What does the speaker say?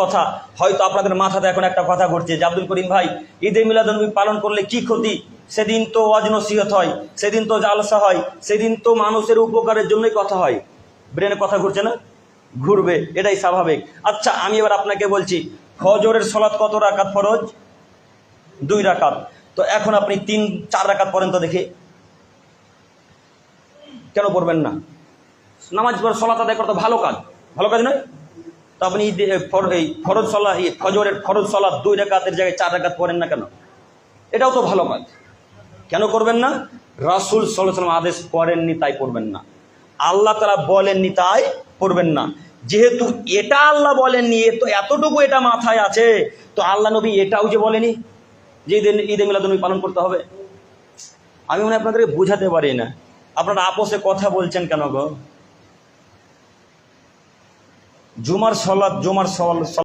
কথা, হয়তো আপনাদের মাথাতে এখন একটা কথা ঘুরছে যে আব্দুল করিম ভাই, ঈদে মিলাদুন্নবী পালন করলে কি ক্ষতি? সেদিন তো ওয়াজ নসিহত হয়, সেদিন তো জালসা হয়, সেদিন তো মানুষের উপকারের জন্যই কথা হয়। ব্রেনে কথা ঘুরছে না? ঘুরবে, এটাই স্বাভাবিক। আচ্ছা, আমি এবার আপনাকে বলছি, ফজরের সালাত কত রাকাত ফরজ? 2 রাকাত। তো এখন আপনি 3-4 রাকাত পড়েন তো দেখি। কেন পড়বেন না? নামাজ পড়ে সালাত আদায় করতে ভালো কাজ, ভালো কাজ নয়? তো আপনি এই ফরজ সালাত, ফজরের ফরজ সালাত 2 রাকাতের জায়গায় 4 রাকাত পড়েন না কেন? এটাও তো ভালো কাজ। কেন করবেন না? রাসূল সাল্লাল্লাহু আলাইহি ওয়াসাল্লাম আদেশ করেননি তাই পড়বেন না, আল্লাহ তাআলা বলেননি তাই পড়বেন না। যেহেতু এটা আল্লাহ বলেননি, তো এতটুকু এটা মাথায় আছে, তো আল্লাহ নবী এটাও যে বলেনি যে ঈদে মিলাদুন্নবী পালন করতে হবে। আমি মনে হয় আপনাদেরকে বোঝাতে পারি না। আপনারা আপোষে কথা বলছেন কেন গো? জুমার সালাত